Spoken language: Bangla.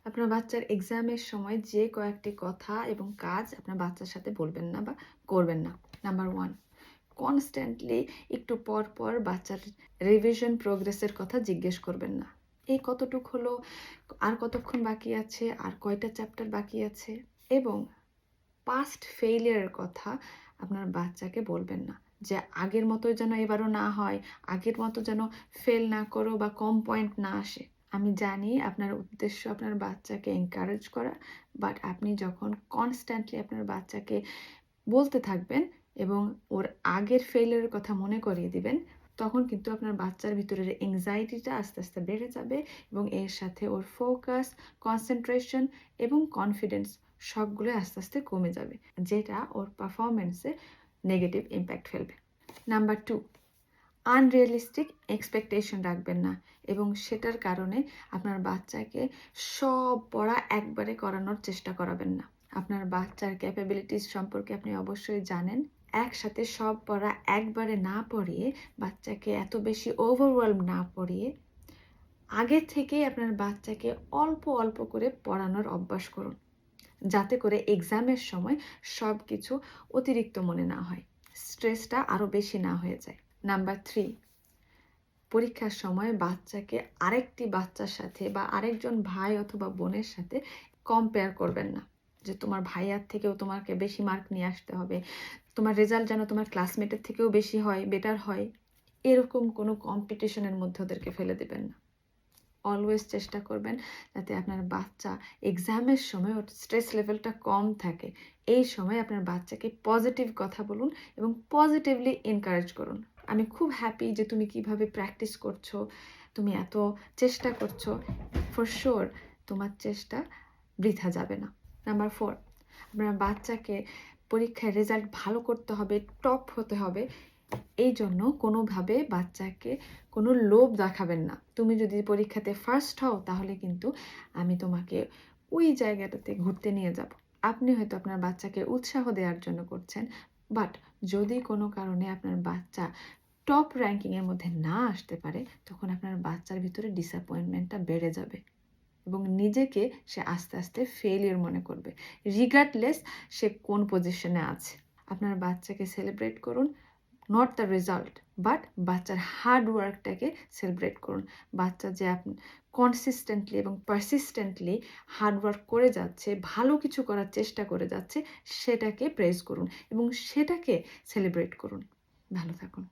আপনার বাচ্চার এক্সামের সময় যে কয়েকটি কথা এবং কাজ আপনার বাচ্চার সাথে বলবেন না বা করবেন না। নাম্বার 1, কনস্ট্যান্টলি একটু পর পর বাচ্চার রিভিশন প্রোগ্রেসের কথা জিজ্ঞেস করবেন না। এই কতটুক হলো, আর কতক্ষণ বাকি আছে, আর কয়টা চ্যাপ্টার বাকি আছে, এবং পাস্ট ফেইলিয়ারের কথা আপনার বাচ্চাকে বলবেন না। যে আগের মতো যেন এবারও না হয়, আগের মতো যেন ফেল না করো বা কম পয়েন্ট না আসে। আমি জানি আপনার উদ্দেশ্য আপনার বাচ্চাকে এনকারেজ করা, বাট আপনি যখন কনস্ট্যান্টলি আপনার বাচ্চাকে বলতে থাকবেন এবং ওর আগের ফেইলিয়ারের কথা মনে করিয়ে দিবেন, তখন কিন্তু আপনার বাচ্চার ভিতরের এংজাইটিটা আস্তে আস্তে বেড়ে যাবে এবং এর সাথে ওর ফোকাস, কনসেন্ট্রেশন এবং কনফিডেন্স সবগুলো আস্তে আস্তে কমে যাবে, যেটা ওর পারফরমেন্সে নেগেটিভ ইম্প্যাক্ট ফেলবে। নাম্বার 2, আনরিয়ালিস্টিক এক্সপেকটেশন রাখবেন না এবং সেটার কারণে আপনার বাচ্চাকে সব পড়া একবারে করানোর চেষ্টা করাবেন না। আপনার বাচ্চার ক্যাপাবিলিটিস সম্পর্কে আপনি অবশ্যই জানেন। একসাথে সব পড়া একবারে না পড়িয়ে, বাচ্চাকে এত বেশি ওভারওয়েলম না পড়িয়ে, আগে থেকেই আপনার বাচ্চাকে অল্প অল্প করে পড়ানোর অভ্যাস করুন, যাতে করে এক্সামের সময় সব কিছু অতিরিক্ত মনে না হয়, স্ট্রেসটা আরও বেশি না হয়ে যায়। নাম্বার 3, পরীক্ষার সময় বাচ্চাকে আরেকটি বাচ্চার সাথে বা আরেকজন ভাই অথবা বোনের সাথে কম্পেয়ার করবেন না। যে তোমার ভাইয়ার থেকেও তোমাকে বেশি মার্ক নিয়ে আসতে হবে, তোমার রেজাল্ট যেন তোমার ক্লাসমেটের থেকেও বেশি হয়, বেটার হয়, এরকম কোনো কম্পিটিশনের মধ্যে ওদেরকে ফেলে দেবেন না। অলওয়েজ চেষ্টা করবেন যাতে আপনার বাচ্চা এক্সামের সময় ওর স্ট্রেস লেভেলটা কম থাকে। এই সময় আপনার বাচ্চাকে পজিটিভ কথা বলুন এবং পজিটিভলি এনকারেজ করুন। আমি খুব হ্যাপি যে তুমি কিভাবে প্র্যাকটিস করছো, তুমি এত চেষ্টা করছো। ফর শিওর তোমার চেষ্টা বৃথা যাবে না। নাম্বার 4, আপনার বাচ্চাকে পরীক্ষায় রেজাল্ট ভালো করতে হবে, টপ হতে হবে, এই জন্য কোনোভাবে বাচ্চাকে কোনো লোভ দেখাবেন না। তুমি যদি পরীক্ষাতে ফার্স্ট হও তাহলে কিন্তু আমি তোমাকে ওই জায়গাটাতে ঘুরতে নিয়ে যাব। আপনি হয়তো আপনার বাচ্চাকে উৎসাহ দেওয়ার জন্য করছেন, বাট যদি কোনো কারণে আপনার বাচ্চা টপ র্যাঙ্কিংয়ের মধ্যে না আসতে পারে, তখন আপনার বাচ্চার ভিতরে ডিসঅ্যাপয়েন্টমেন্টটা বেড়ে যাবে এবং নিজেকে সে আস্তে আস্তে ফেলিয়ার মনে করবে, রিগার্ডলেস সে কোন পজিশনে আছে। আপনার বাচ্চাকে সেলিব্রেট করুন, নট দ্য রেজাল্ট, বাট বাচ্চার হার্ড ওয়ার্কটাকে সেলিব্রেট করুন। বাচ্চা যে আপনি কনসিস্টেন্টলি এবং পারসিস্টেন্টলি হার্ড ওয়ার্ক করে যাচ্ছে, ভালো কিছু করার চেষ্টা করে যাচ্ছে, সেটাকে প্রেজ করুন এবং সেটাকে সেলিব্রেট করুন। ভালো থাকুন।